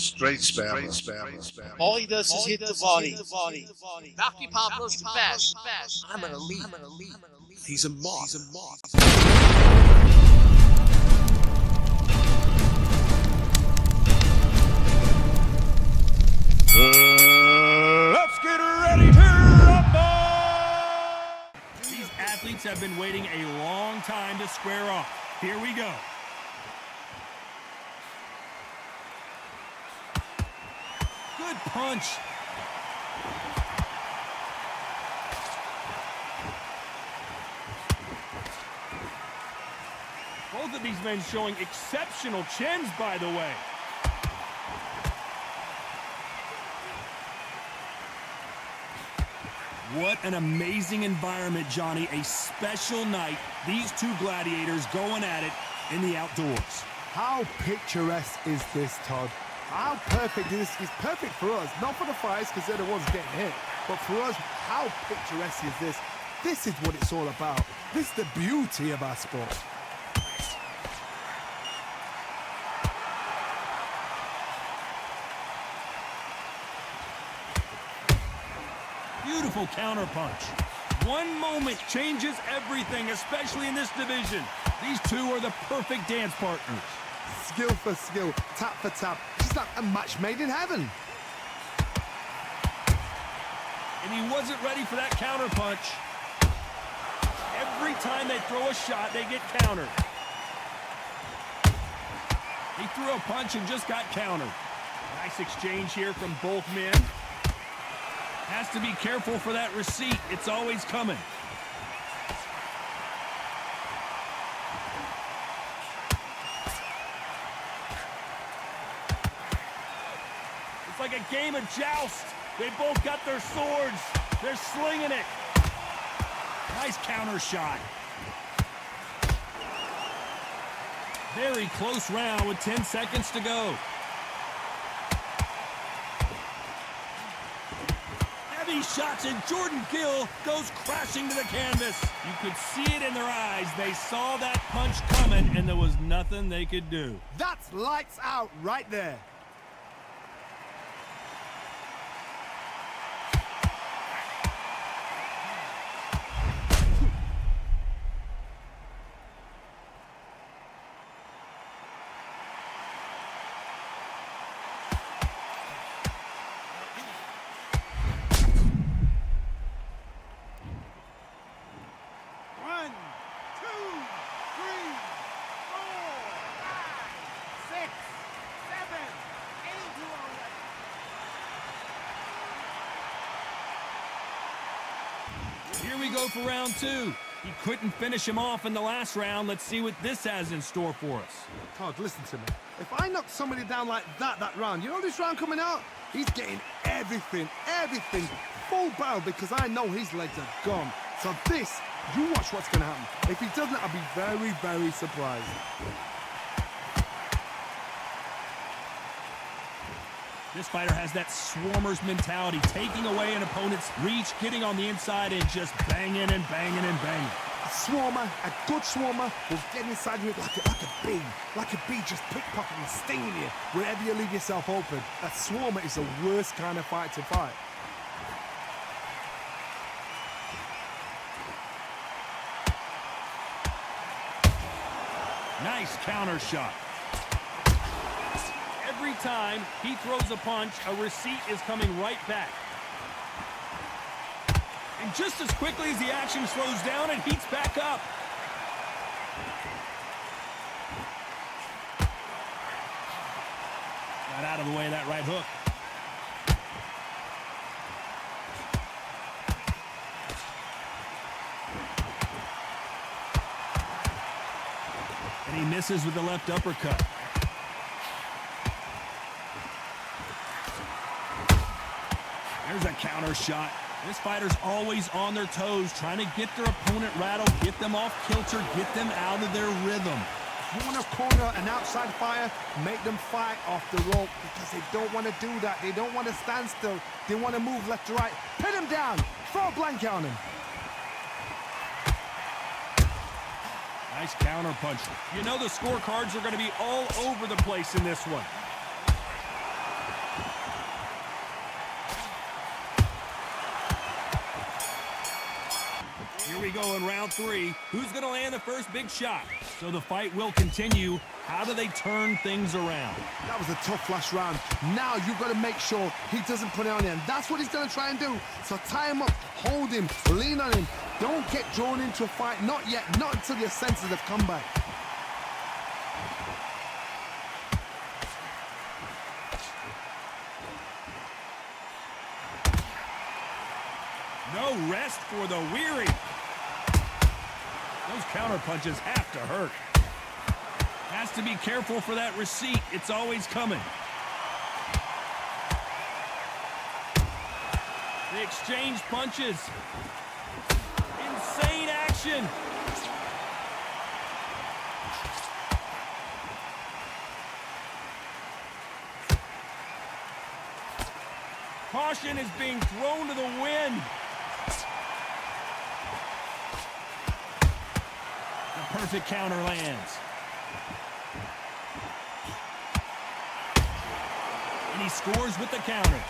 Straight spammer. All he does is hit the body. Rocky Pablo's the best. I'm an elite. He's a moth. Let's get ready to rumble! These athletes have been waiting a long time to square off. Here we go. Good punch. Both of these men showing exceptional chins, by the way. What an amazing environment, Johnny. A special night. These two gladiators going at it in the outdoors. How picturesque is this, Todd? How perfect is this? It's perfect for us. Not for the fighters because they're the ones getting hit. But for us, how picturesque is this? This is what it's all about. This is the beauty of our sport. Beautiful counter punch. One moment changes everything, especially in this division. These two are the perfect dance partners. Skill for skill, tap for tap. It's like a match made in heaven. And he wasn't ready for that counter punch. Every time they throw a shot, they get countered. He threw a punch and just got countered. Nice exchange here from both men. Has to be careful for that receipt. It's always coming. It's like a game of joust. They both got their swords. They're slinging it. Nice counter shot. Very close round with 10 seconds to go. Heavy shots, and Jordan Gill goes crashing to the canvas. You could see it in their eyes. They saw that punch coming, and there was nothing they could do. That's lights out right there. Here we go for round two. He couldn't finish him off in the last round. Let's see what this has in store for us. Todd, listen to me. If I knock somebody down like that round, you know this round coming out? He's getting everything, full barrel because I know his legs are gone. So this, you watch what's going to happen. If he doesn't, I'll be very, very surprised. This fighter has that swarmer's mentality, taking away an opponent's reach, getting on the inside, and just banging and banging and banging. A swarmer, a good swarmer, will get inside you like a bee just pickpocketing, stinging you wherever you leave yourself open. A swarmer is the worst kind of fight to fight. Nice counter shot. Every time he throws a punch, a receipt is coming right back. And just as quickly as the action slows down, it heats back up. Got out of the way of that right hook. And he misses with the left uppercut. There's a counter shot. This fighter's always on their toes, trying to get their opponent rattled, get them off kilter, get them out of their rhythm. If you want to corner an outside fighter, make them fight off the rope because they don't want to do that. They don't want to stand still. They want to move left to right. Pin him down. Throw a blanket on him. Nice counter punch. You know the scorecards are going to be all over the place in this one. go in round 3. Who's going to land the first big shot? So the fight will continue. How do they turn things around? That was a tough last round. Now you've got to make sure he doesn't put it on you, and that's what he's going to try and do. So tie him up, hold him, lean on him. Don't get drawn into a fight. Not yet. Not until your senses have come back. No rest for the weary. Those counter punches have to hurt. Has to be careful for that receipt. It's always coming. They exchange punches. Insane action. Caution is being thrown to the wind. The perfect counter lands. And he scores with the counter.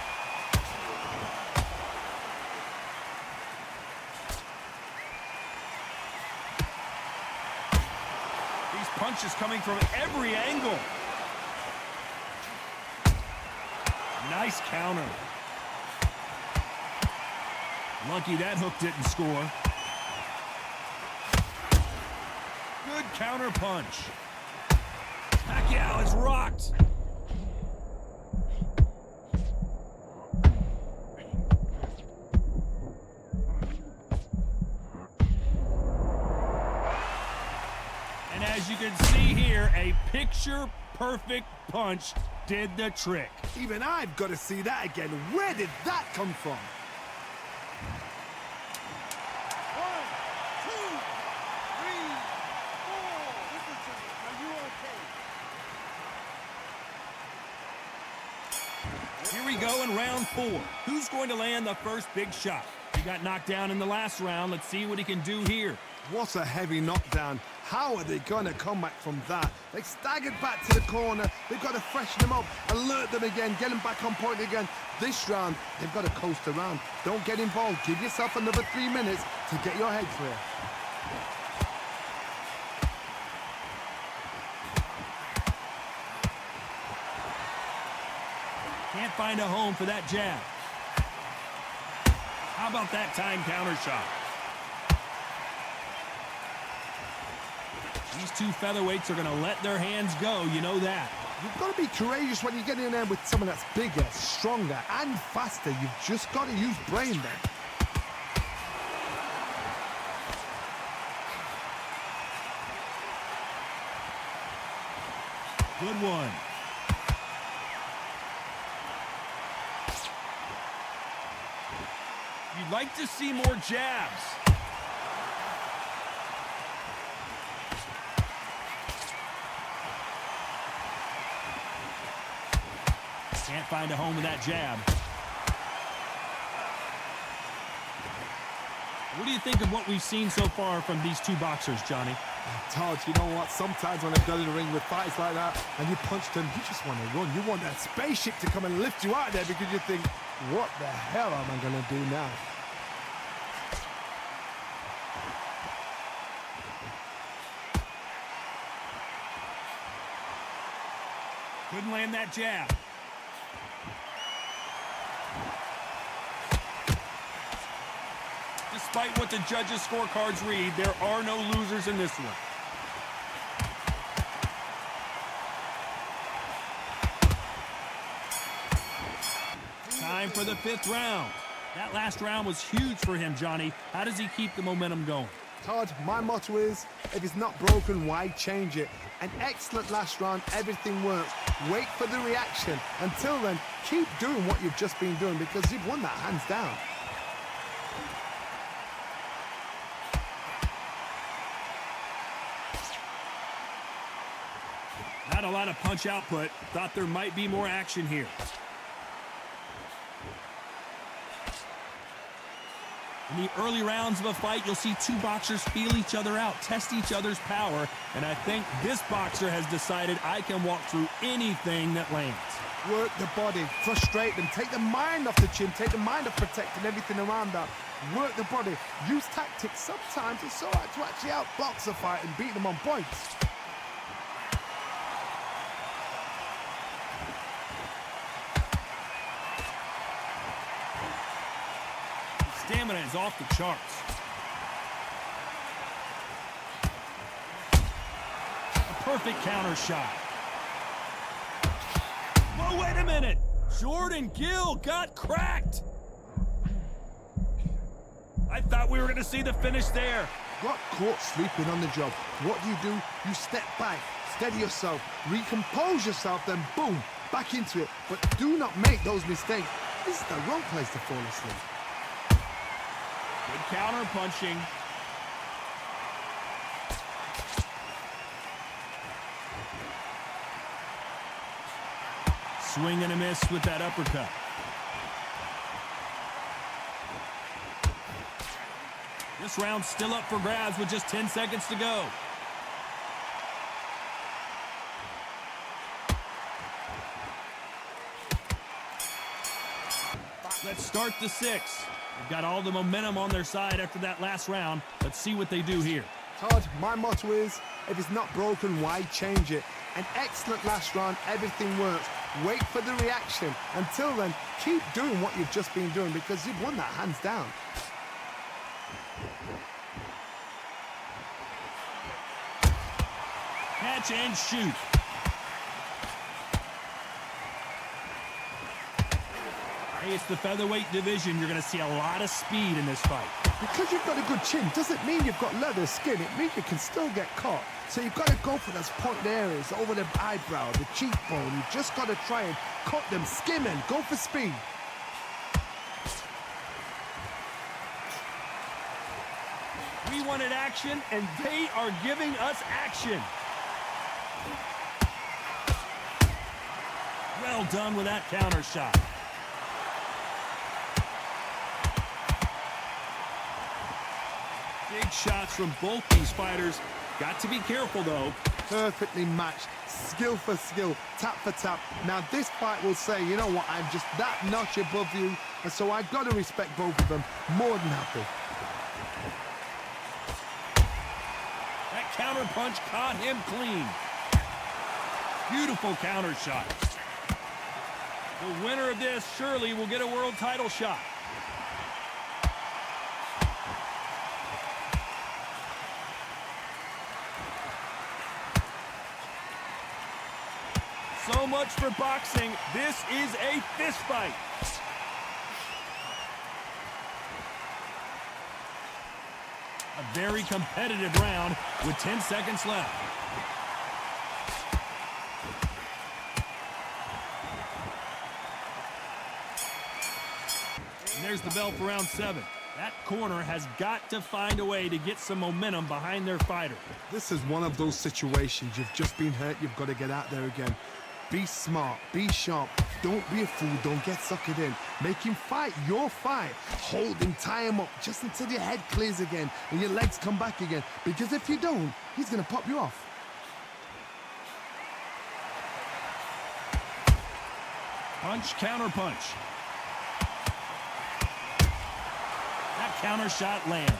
These punches coming from every angle. Nice counter. Lucky that hook didn't score. Good counter punch. Pacquiao is rocked. And as you can see here, a picture-perfect punch did the trick. Even I've got to see that again. Where did that come from? 1, 2, 3, 4. Here we go in round 4. Who's going to land the first big shot? He got knocked down in the last round. Let's see what he can do here. What a heavy knockdown. How are they going to come back from that? They staggered back to the corner. They've got to freshen them up, alert them again, get them back on point again. This round, they've got to coast around. Don't get involved. Give yourself another 3 minutes to get your head clear. Can't find a home for that jab. How about that time counter shot? These two featherweights are going to let their hands go, you know that. You've got to be courageous when you get in there with someone that's bigger, stronger, and faster. You've just got to use brain then. Good one. You'd like to see more jabs. Can't find a home with that jab. What do you think of what we've seen so far from these two boxers, Johnny? Todd, you know what? Sometimes when I go to the ring with fights like that and you punch them, you just want to run. You want that spaceship to come and lift you out of there because you think, what the hell am I going to do now? Couldn't land that jab. Despite what the judges' scorecards read, there are no losers in this one. Time for the 5th round. That last round was huge for him, Johnny. How does he keep the momentum going? Todd, my motto is, if it's not broken, why change it? An excellent last round, everything works. Wait for the reaction. Until then, keep doing what you've just been doing because you've won that hands down. Not a lot of punch output. Thought there might be more action here. In the early rounds of a fight, you'll see two boxers feel each other out, test each other's power, and I think this boxer has decided I can walk through anything that lands. Work the body, frustrate them, take the mind off the chin, take the mind off protecting everything around that. Work the body, use tactics. Sometimes it's all right to actually outbox a fight and beat them on points. Stamina is off the charts. A perfect counter shot. Whoa, wait a minute! Jordan Gill got cracked! I thought we were going to see the finish there. Got caught sleeping on the job. What do? You step back, steady yourself, recompose yourself, then boom, back into it. But do not make those mistakes. This is the wrong place to fall asleep. Good counter punching. Swing and a miss with that uppercut. This round's still up for grabs with just 10 seconds to go. Let's start the 6. They've got all the momentum on their side after that last round. Let's see what they do here. Todd, my motto is, if it's not broken, why change it? An excellent last round, everything works. Wait for the reaction. Until then, keep doing what you've just been doing because you've won that hands down. Catch and shoot. Hey, it's the featherweight division. You're going to see a lot of speed in this fight. Because you've got a good chin doesn't mean you've got leather skin. It means you can still get caught. So you've got to go for those pointed areas, over the eyebrow, the cheekbone. You've just got to try and cut them, skim and go for speed. We wanted action, and they are giving us action. Well done with that counter shot. Big shots from both these fighters. Got to be careful, though. Perfectly matched, skill for skill, tap for tap. Now this fight will say, you know what, I'm just that notch above you, and so I've got to respect both of them. More than happy. That counter punch caught him clean. Beautiful counter shot. The winner of this surely will get a world title shot. So much for boxing. This is a fist fight. A very competitive round with 10 seconds left. And there's the bell for round 7. That corner has got to find a way to get some momentum behind their fighter. This is one of those situations. You've just been hurt. You've got to get out there again. Be smart. Be sharp. Don't be a fool. Don't get suckered in. Make him fight your fight. Hold him, tie him up just until your head clears again and your legs come back again. Because if you don't, he's going to pop you off. Punch, counter punch. That counter shot lands.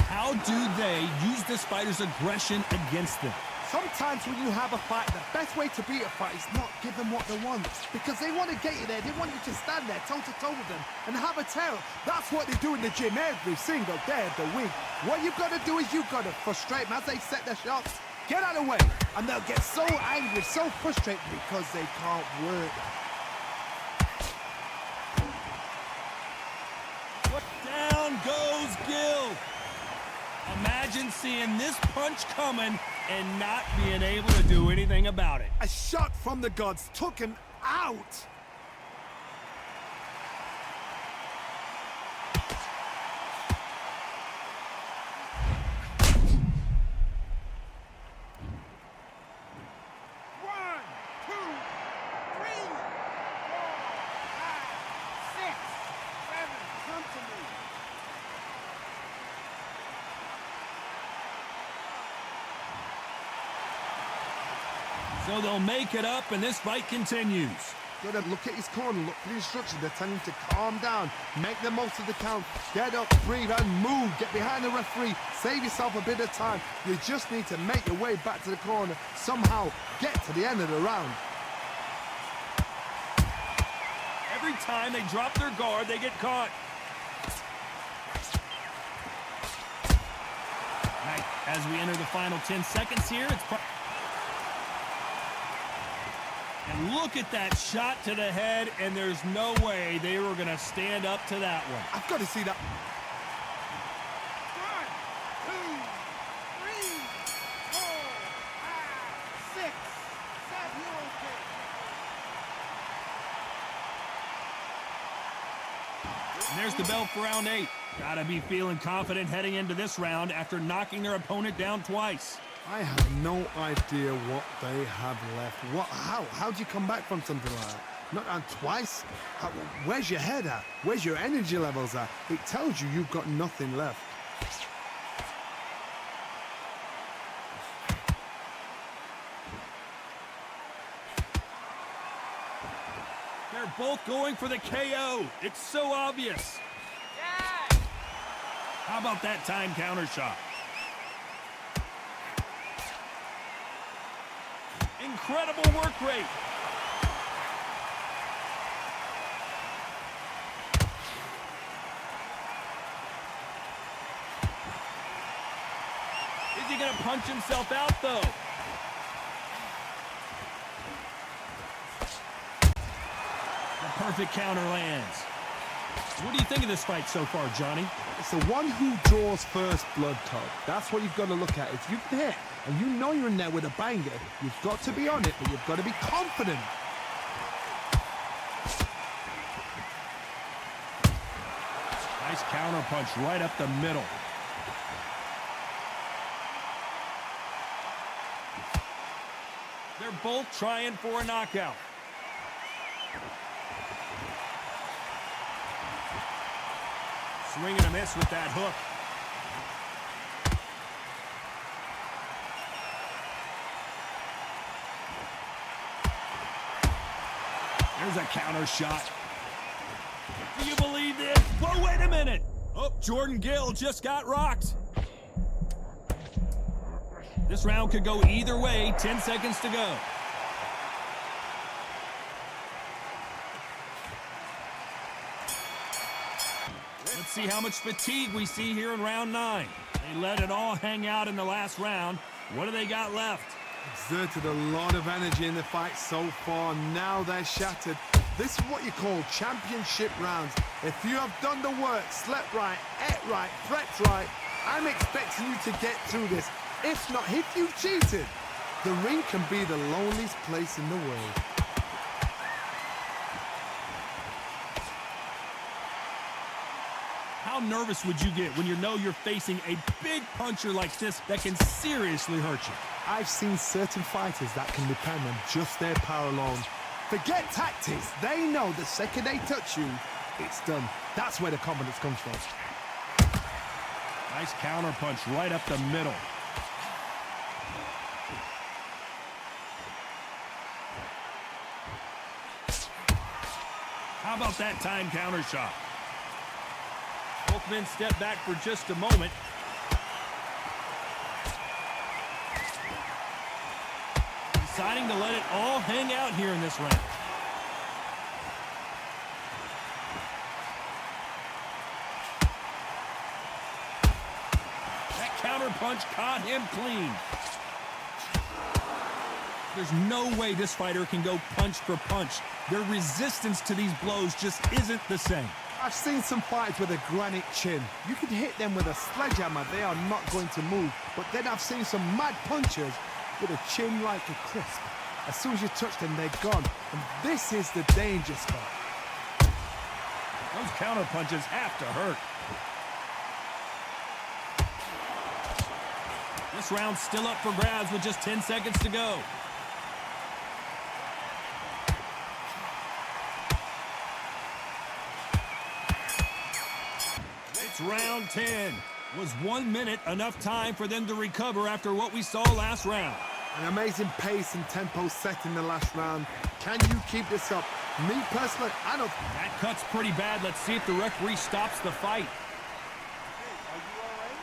How do they use this fighter's aggression against them? Sometimes when you have a fight, the best way to beat a fight is not give them what they want. Because they want to get you there. They want you to stand there toe-to-toe with them and have a tail. That's what they do in the gym every single day of the week. What you've got to do is you've got to frustrate them as they set their shots. Get out of the way. And they'll get so angry, so frustrated because they can't work. Down goes Gill. Imagine seeing this punch coming and not being able to do anything about it. A shot from the gods took him out. So they'll make it up, and this fight continues. Gotta look at his corner, look for the instructions. They're telling him to calm down, make the most of the count, get up, breathe, and move. Get behind the referee, save yourself a bit of time. You just need to make your way back to the corner, somehow get to the end of the round. Every time they drop their guard, they get caught. Right, as we enter the final 10 seconds here, and look at that shot to the head, and there's no way they were going to stand up to that one. I've got to see that. 1, 2, 3, 4, 5, 6, 7, you're okay. And there's the bell for round 8. Gotta be feeling confident heading into this round after knocking their opponent down twice. I have no idea what they have left. How do you come back from something like that? Not down twice? Where's your head at? Where's your energy levels at? It tells you you've got nothing left. They're both going for the KO. It's so obvious. How about that time counter shot? Incredible work rate. Is he going to punch himself out, though? The perfect counter lands. What do you think of this fight so far, Johnny? It's the one who draws first blood, Todd. That's what you've got to look at. If you can hit and you know you're in there with a banger, you've got to be on it, but you've got to be confident. Nice counter punch right up the middle. They're both trying for a knockout. Swing and a miss with that hook. There's a counter shot. Do you believe this? Whoa, wait a minute. Oh, Jordan Gill just got rocked. This round could go either way. 10 seconds to go. Let's see how much fatigue we see here in round 9. They let it all hang out in the last round. What do they got left? Exerted a lot of energy in the fight so far. Now they're shattered. This is what you call championship rounds. If you have done the work, slept right, ate right, prepped right, I'm expecting you to get through this. If not, if you've cheated, the ring can be the loneliest place in the world. How nervous would you get when you know you're facing a big puncher like this that can seriously hurt you? I've seen certain fighters that can depend on just their power alone. Forget tactics. They know the second they touch you, it's done. That's where the confidence comes from. Nice counter punch right up the middle. How about that time counter shot? Both men step back for just a moment. Deciding to let it all hang out here in this round. That counter punch caught him clean. There's no way this fighter can go punch for punch. Their resistance to these blows just isn't the same. I've seen some fights with a granite chin. You can hit them with a sledgehammer, they are not going to move. But then I've seen some mad punchers with a chin like a crisp. As soon as you touch them, they're gone. And this is the danger spot. Those counter punches have to hurt. This round's still up for grabs with just 10 seconds to go. It's round 10. Was 1 minute enough time for them to recover after what we saw last round? An amazing pace and tempo set in the last round. Can you keep this up? Me personally, I don't... That cut's pretty bad. Let's see if the referee stops the fight. Are you all right?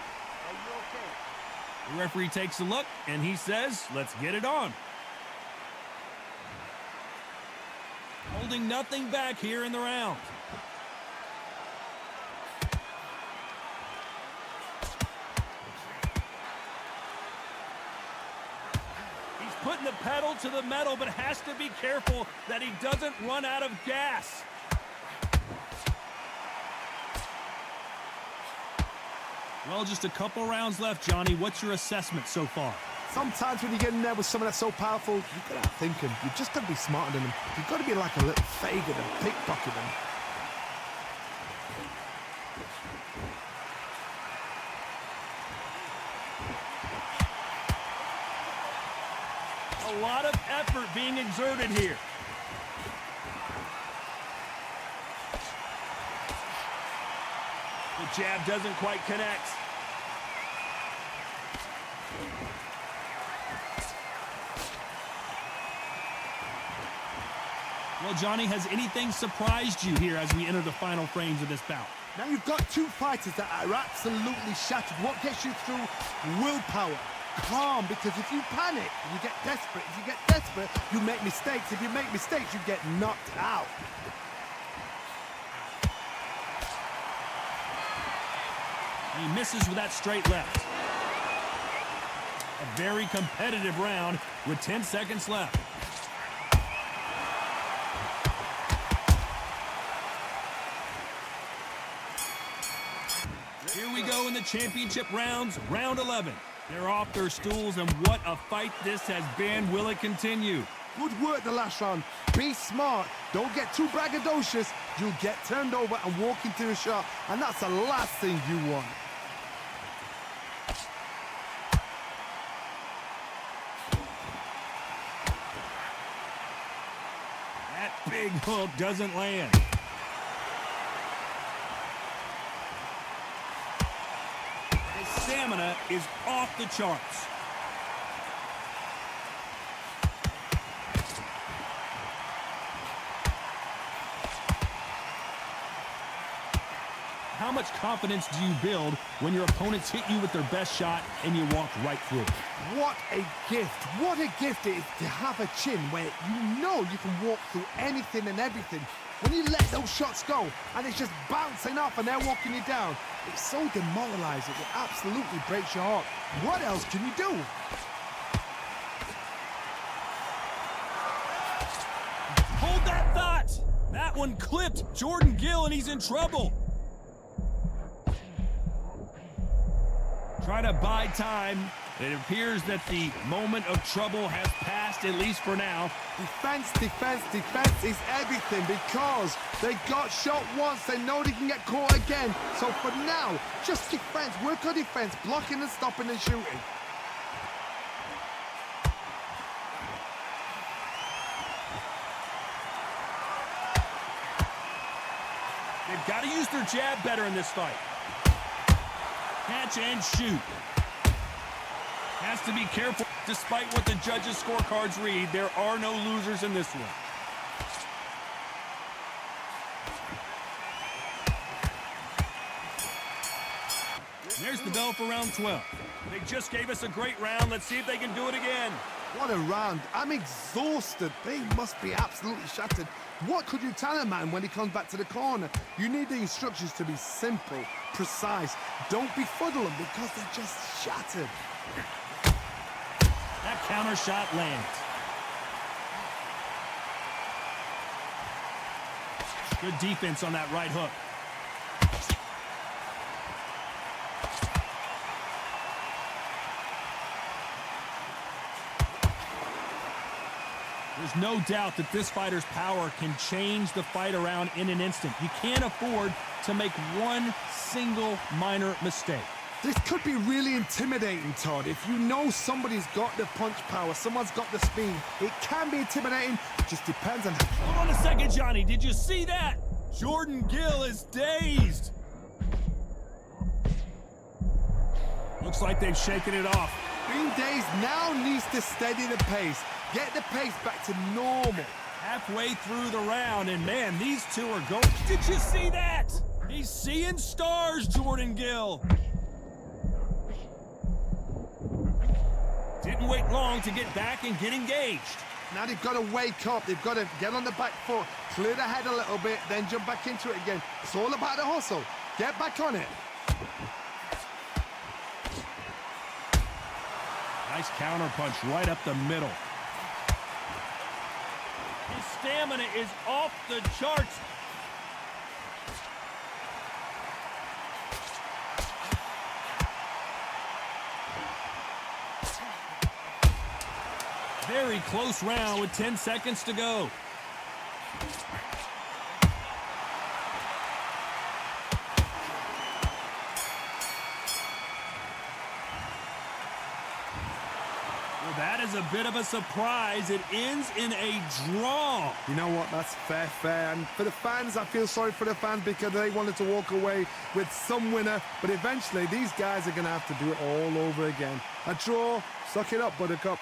Are you okay? The referee takes a look, and he says, let's get it on. Holding nothing back here in the round. He's putting the pedal to the metal, but has to be careful that he doesn't run out of gas. Well, just a couple rounds left, Johnny. What's your assessment so far? Sometimes when you get in there with someone that's so powerful, you've got to think him. You've just got to be smarter than him. You've got to be like a little faggot and pickpocket him. A lot of effort being exerted here. The jab doesn't quite connect. Well, Johnny, has anything surprised you here as we enter the final frames of this bout? Now you've got two fighters that are absolutely shattered. What gets you through? Willpower. Calm, because if you panic, you get desperate. If you get desperate, you make mistakes. If you make mistakes, you get knocked out. He misses with that straight left. A very competitive round with 10 seconds left. Here we go in the championship rounds, round 11. They're off their stools, and what a fight this has been. Will it continue? Good work the last round. Be smart. Don't get too braggadocious. You'll get turned over and walk into a shot, and that's the last thing you want. That big hook doesn't land. His stamina is off the charts. How much confidence do you build when your opponents hit you with their best shot and you walk right through it? What a gift. What a gift it is to have a chin where you know you can walk through anything and everything. When you let those shots go and it's just bouncing off and they're walking you down, it's so demoralizing. It absolutely breaks your heart. What else can you do? Hold that thought! That one clipped Jordan Gill and he's in trouble. Try to buy time. It appears that the moment of trouble has passed, at least for now. Defense, defense, defense is everything because they got shot once. They know they can get caught again. So for now, just defense. Work on defense, blocking and stopping and shooting. They've got to use their jab better in this fight. Catch and shoot. Has to be careful. Despite what the judges' scorecards read, there are no losers in this one. There's the bell for round 12. They just gave us a great round. Let's see if they can do it again. What a round. I'm exhausted. They must be absolutely shattered. What could you tell a man when he comes back to the corner? You need the instructions to be simple, precise. Don't befuddle them because they're just shattered. That counter shot lands. Good defense on that right hook. There's no doubt that this fighter's power can change the fight around in an instant. You can't afford to make one single minor mistake. This could be really intimidating, Todd. If you know somebody's got the punch power, someone's got the speed, it can be intimidating. It just depends on how... Hold on a second, Johnny. Did you see that? Jordan Gill is dazed. Looks like they've shaken it off. Be Green Days now needs to steady the pace. Get the pace back to normal. Halfway through the round, and man, these two are going. Did you see that? He's seeing stars, Jordan Gill. Didn't wait long to get back and get engaged. Now they've got to wake up. They've got to get on the back foot, clear the head a little bit, then jump back into it again. It's all about the hustle. Get back on it. Nice counter punch right up the middle. His stamina is off the charts. Very close round with 10 seconds to go. Well, that is a bit of a surprise. It ends in a draw. You know what? That's fair. And for the fans, I feel sorry for the fans because they wanted to walk away with some winner. But eventually, these guys are going to have to do it all over again. A draw. Suck it up, Buttercup.